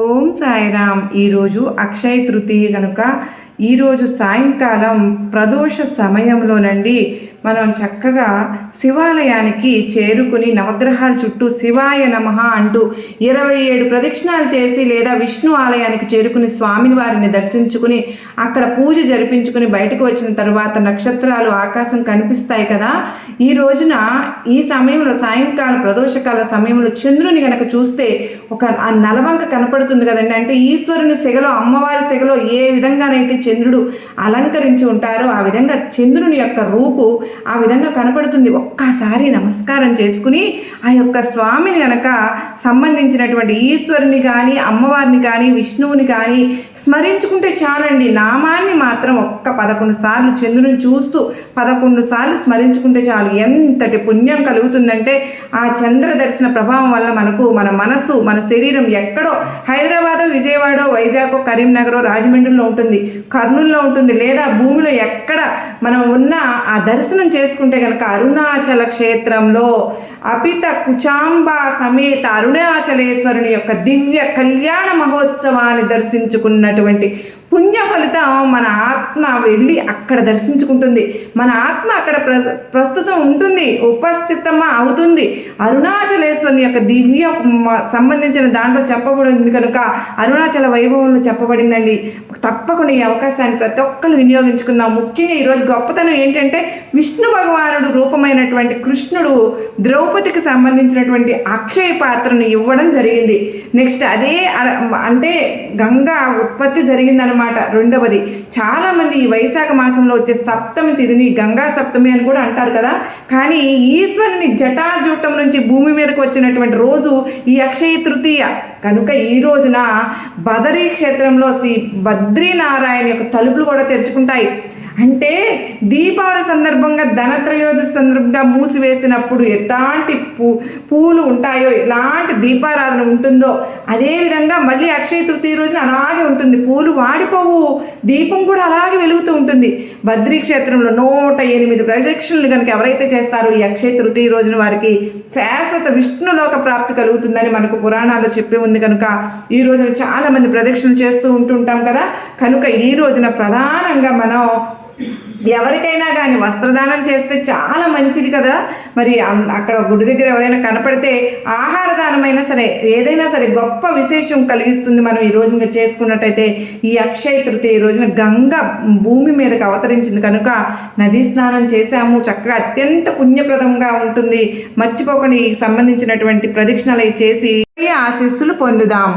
ఓం సాయిరామ్. ఈరోజు అక్షయ తృతీయ కనుక ఈరోజు సాయంకాలం ప్రదోష సమయంలోనండి మనం చక్కగా శివాలయానికి చేరుకుని నవగ్రహాల చుట్టూ శివాయ నమః అంటూ 27 ప్రదక్షిణాలు చేసి లేదా విష్ణు ఆలయానికి చేరుకుని స్వామిని వారిని దర్శించుకుని అక్కడ పూజ జరిపించుకుని బయటకు వచ్చిన తరువాత నక్షత్రాలు ఆకాశం కనిపిస్తాయి కదా. ఈ రోజున ఈ సమయంలో సాయంకాలం ప్రదోషకాల సమయంలో చంద్రుని గనక చూస్తే ఒక ఆ నలవంక కనపడుతుంది కదండి. అంటే ఈశ్వరుని సెగలో అమ్మవారి సెగలో ఏ విధంగానైతే చంద్రుడు అలంకరించి ఉంటారో ఆ విధంగా చంద్రుని యొక్క రూపు ఆ విధంగా కనపడుతుంది. ఒక్కసారి నమస్కారం చేసుకుని ఆ యొక్క స్వామిని గనక సంబంధించినటువంటి ఈశ్వరుని కానీ అమ్మవారిని కానీ విష్ణువుని కానీ స్మరించుకుంటే చాలండి. నామాన్ని మాత్రం 11 సార్లు చంద్రుని చూస్తూ 11 సార్లు స్మరించుకుంటే చాలు. ఎంతటి పుణ్యం కలుగుతుందంటే ఆ చంద్ర దర్శన ప్రభావం వల్ల మనకు మన మనసు మన శరీరం ఎక్కడో హైదరాబాదో విజయవాడో వైజాగో కరీంనగరో రాజమండ్రిలో ఉంటుంది, కర్నూలులో ఉంటుంది, లేదా భూమిలో ఎక్కడ మనం ఉన్న ఆ దర్శనం చేసుకుంటే కనుక అరుణాచల క్షేత్రంలో అపిత కుచాంబ సమేత అరుణాచలేశ్వరుని యొక్క దివ్య కళ్యాణ మహోత్సవాన్ని దర్శించుకున్నటువంటి పుణ్య ఫలితం మన ఆత్మ వెళ్ళి అక్కడ దర్శించుకుంటుంది. మన ఆత్మ అక్కడ ప్రస్తుతం ఉంటుంది, ఉపస్థితమా అవుతుంది. అరుణాచలేశ్వరుని యొక్క దివ్య సంబంధించిన దాంట్లో చెప్పబడింది కనుక అరుణాచల వైభవంలో చెప్పబడిందండి. తప్పకుండా ఈ అవకాశాన్ని ప్రతి ఒక్కరు వినియోగించుకుందాం. ముఖ్యంగా ఈరోజు గొప్పతనం ఏంటంటే విష్ణు భగవానుడు రూపమైనటువంటి కృష్ణుడు ద్రౌపదికి సంబంధించినటువంటి అక్షయ పాత్రను ఇవ్వడం జరిగింది. నెక్స్ట్ అదే అంటే గంగా ఉత్పత్తి జరిగిందనమాట. రెండవది, చాలామంది ఈ వైశాఖ మాసంలో వచ్చే సప్తమి తిథిని గంగా సప్తమి అని కూడా అంటారు కదా. కానీ ఈశ్వరుని జటాజూటం నుంచి భూమి మీదకి వచ్చినటువంటి రోజు ఈ అక్షయ తృతీయ కనుక ఈ రోజున బదరీ క్షేత్రంలో శ్రీ బద్రీనారాయణ యొక్క తలుపులు కూడా తెరుచుకుంటాయి. అంటే దీపావళి సందర్భంగా ధనత్రయోదశి సందర్భంగా మూసివేసినప్పుడు ఎలాంటి పూలు ఉంటాయో, ఎలాంటి దీపారాధన ఉంటుందో అదేవిధంగా మళ్ళీ అక్షయ తృతీయ రోజున అలాగే ఉంటుంది. పూలు వాడిపోవు, దీపం కూడా అలాగే వెలుగుతూ ఉంటుంది. బద్రీ క్షేత్రంలో 108 ప్రదక్షిణలు కనుక ఎవరైతే చేస్తారో ఈ అక్షయ తృతీయ రోజున వారికి శాశ్వత విష్ణులోక ప్రాప్తి కలుగుతుందని మనకు పురాణాల్లో చెప్పి ఉంది. కనుక ఈ రోజున చాలామంది ప్రదక్షిణలు చేస్తూ ఉంటుంటాం కదా. కనుక ఈ రోజున ప్రధానంగా మనం ఎవరికైనా కానీ వస్త్రదానం చేస్తే చాలా మంచిది కదా. మరి అక్కడ గుడి దగ్గర ఎవరైనా కనపడితే ఆహార దానమైనా సరే ఏదైనా సరే గొప్ప విశేషం కలిగిస్తుంది. మనం ఈ రోజున చేసుకున్నట్టయితే ఈ అక్షయ తృతీయ రోజున గంగ భూమి మీదకి అవతరించింది కనుక నదీ స్నానం చేశాము, చక్కగా అత్యంత పుణ్యప్రదంగా ఉంటుంది. మర్చిపోకుండా ఈ సంబంధించినటువంటి ప్రదక్షిణలు చేసి ఆశీస్సులు పొందుదాం.